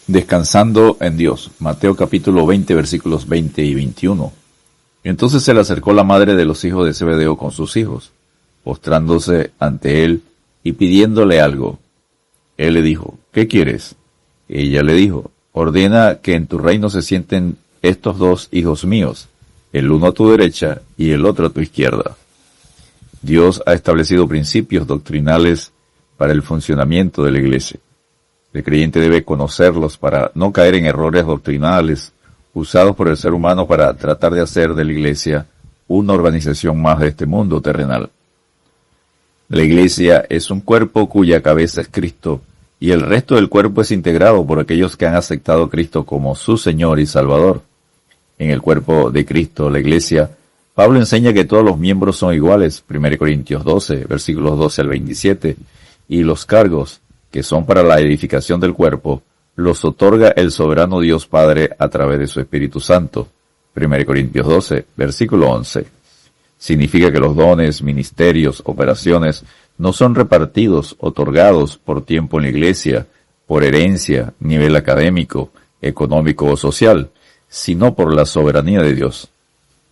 Descansando en Dios. Mateo capítulo 20, versículos 20 y 21. Entonces se le acercó la madre de los hijos de Zebedeo con sus hijos, postrándose ante él y pidiéndole algo. Él le dijo, ¿qué quieres? Ella le dijo, ordena que en tu reino se sienten estos dos hijos míos, el uno a tu derecha y el otro a tu izquierda. Dios ha establecido principios doctrinales para el funcionamiento de la iglesia. El creyente debe conocerlos para no caer en errores doctrinales usados por el ser humano para tratar de hacer de la iglesia una organización más de este mundo terrenal. La iglesia es un cuerpo cuya cabeza es Cristo y el resto del cuerpo es integrado por aquellos que han aceptado a Cristo como su Señor y Salvador. En el cuerpo de Cristo, la iglesia, Pablo enseña que todos los miembros son iguales, 1 Corintios 12, versículos 12 al 27, y los cargos, que son para la edificación del cuerpo, los otorga el soberano Dios Padre a través de su Espíritu Santo. 1 Corintios 12, versículo 11. Significa que los dones, ministerios, operaciones no son repartidos, otorgados por tiempo en la iglesia, por herencia, nivel académico, económico o social, sino por la soberanía de Dios.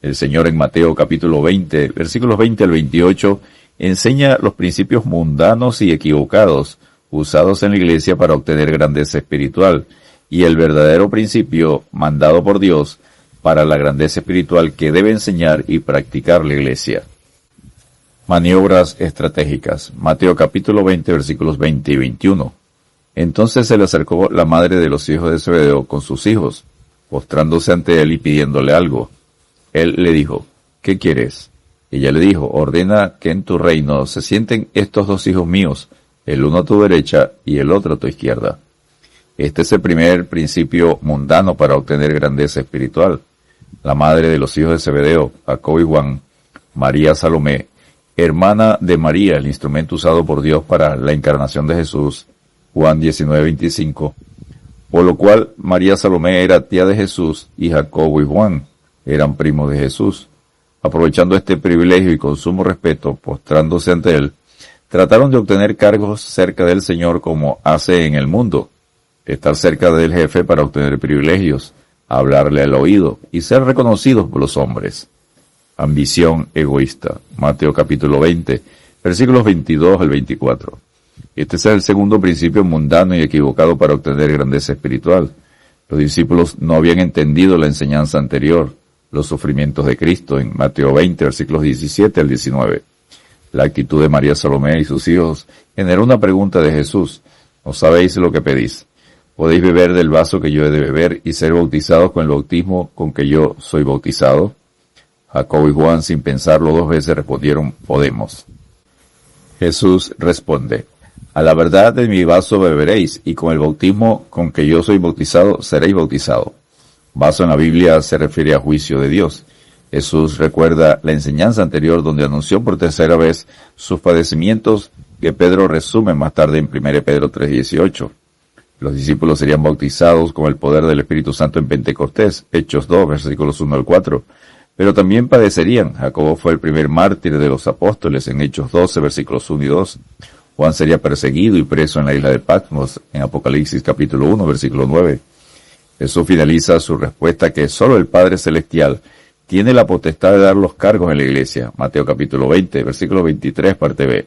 El Señor en Mateo capítulo 20, versículos 20 al 28, enseña los principios mundanos y equivocados usados en la iglesia para obtener grandeza espiritual, y el verdadero principio mandado por Dios para la grandeza espiritual que debe enseñar y practicar la iglesia. Maniobras estratégicas. Mateo capítulo 20, versículos 20 y 21. Entonces se le acercó la madre de los hijos de Zebedeo con sus hijos, postrándose ante él y pidiéndole algo. Él le dijo, ¿qué quieres? Ella le dijo, ordena que en tu reino se sienten estos dos hijos míos, el uno a tu derecha y el otro a tu izquierda. Este es el primer principio mundano para obtener grandeza espiritual. La madre de los hijos de Zebedeo, Jacobo y Juan, María Salomé, hermana de María, el instrumento usado por Dios para la encarnación de Jesús, Juan 19:25, por lo cual María Salomé era tía de Jesús y Jacobo y Juan eran primos de Jesús. Aprovechando este privilegio y con sumo respeto, postrándose ante él, trataron de obtener cargos cerca del Señor como hace en el mundo, estar cerca del jefe para obtener privilegios, hablarle al oído y ser reconocidos por los hombres. Ambición egoísta. Mateo capítulo 20, versículos 22 al 24. Este es el segundo principio mundano y equivocado para obtener grandeza espiritual. Los discípulos no habían entendido la enseñanza anterior, los sufrimientos de Cristo, en Mateo 20, versículos 17 al 19. La actitud de María Salomé y sus hijos generó una pregunta de Jesús. ¿No sabéis lo que pedís? ¿Podéis beber del vaso que yo he de beber y ser bautizados con el bautismo con que yo soy bautizado? Jacobo y Juan, sin pensarlo dos veces, respondieron, podemos. Jesús responde, a la verdad de mi vaso beberéis, y con el bautismo con que yo soy bautizado seréis bautizados. Vaso en la Biblia se refiere a juicio de Dios. Jesús recuerda la enseñanza anterior donde anunció por tercera vez sus padecimientos que Pedro resume más tarde en 1 Pedro 3:18. Los discípulos serían bautizados con el poder del Espíritu Santo en Pentecostés, Hechos 2, versículos 1 al 4. Pero también padecerían. Jacobo fue el primer mártir de los apóstoles en Hechos 12, versículos 1 y 2. Juan sería perseguido y preso en la isla de Patmos en Apocalipsis capítulo 1, versículo 9. Jesús finaliza su respuesta que solo el Padre Celestial tiene la potestad de dar los cargos en la iglesia. Mateo capítulo 20, versículo 23, parte B.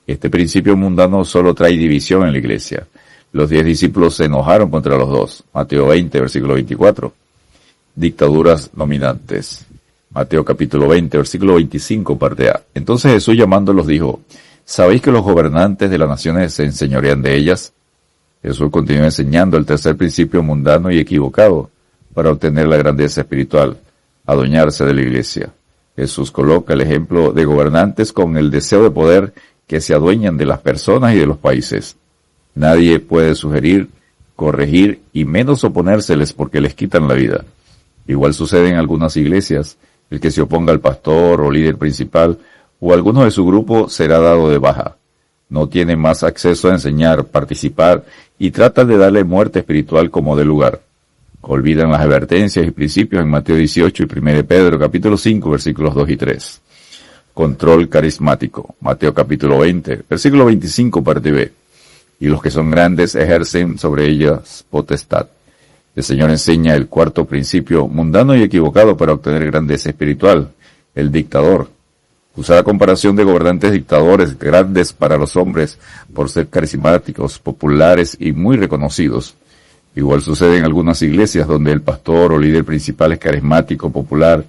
Este principio mundano solo trae división en la iglesia. Los 10 discípulos se enojaron contra los dos. Mateo 20, versículo 24. Dictaduras dominantes. Mateo capítulo 20, versículo 25, parte A. Entonces Jesús llamándolos dijo, ¿sabéis que los gobernantes de las naciones se enseñorean de ellas? Jesús continúa enseñando el tercer principio mundano y equivocado para obtener la grandeza espiritual, adueñarse de la iglesia. Jesús coloca el ejemplo de gobernantes con el deseo de poder que se adueñan de las personas y de los países. Nadie puede sugerir, corregir y menos oponérseles porque les quitan la vida. Igual sucede en algunas iglesias. El que se oponga al pastor o líder principal o alguno de su grupo será dado de baja. No tiene más acceso a enseñar, participar y trata de darle muerte espiritual como de lugar. Olvidan las advertencias y principios en Mateo 18 y 1 Pedro capítulo 5 versículos 2 y 3. Control carismático. Mateo capítulo 20, versículo 25 parte B. y los que son grandes ejercen sobre ellas potestad. El Señor enseña el cuarto principio mundano y equivocado para obtener grandeza espiritual, el dictador. Usa la comparación de gobernantes dictadores grandes para los hombres por ser carismáticos, populares y muy reconocidos. Igual sucede en algunas iglesias donde el pastor o líder principal es carismático, popular,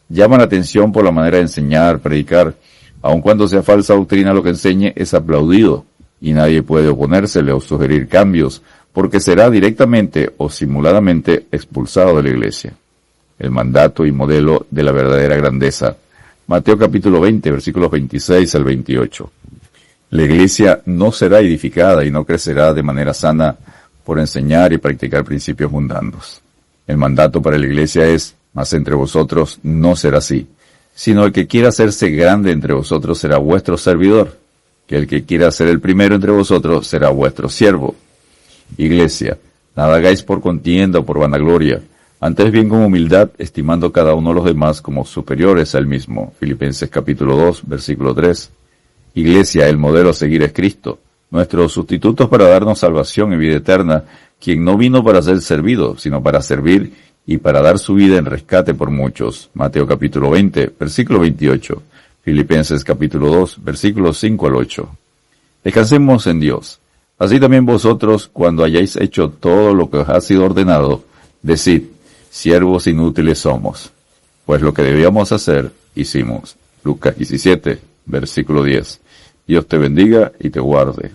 llama la atención por la manera de enseñar, predicar. Aun cuando sea falsa doctrina lo que enseñe, es aplaudido y nadie puede oponérsele o sugerir cambios, porque será directamente o simuladamente expulsado de la iglesia. El mandato y modelo de la verdadera grandeza. Mateo capítulo 20, versículos 26 al 28. La iglesia no será edificada y no crecerá de manera sana por enseñar y practicar principios mundanos. El mandato para la iglesia es: mas entre vosotros no será así, sino el que quiera hacerse grande entre vosotros será vuestro servidor, que el que quiera ser el primero entre vosotros será vuestro siervo. Iglesia, nada hagáis por contienda o por vanagloria, antes bien con humildad, estimando cada uno a los demás como superiores a él mismo. Filipenses capítulo 2, versículo 3. Iglesia, el modelo a seguir es Cristo, nuestro sustituto para darnos salvación y vida eterna, quien no vino para ser servido, sino para servir y para dar su vida en rescate por muchos. Mateo capítulo 20, versículo 28. Filipenses capítulo 2, versículos 5 al 8. Descansemos en Dios. Así también vosotros, cuando hayáis hecho todo lo que os ha sido ordenado, decid: siervos inútiles somos, pues lo que debíamos hacer, hicimos. Lucas 17, versículo 10. Dios te bendiga y te guarde.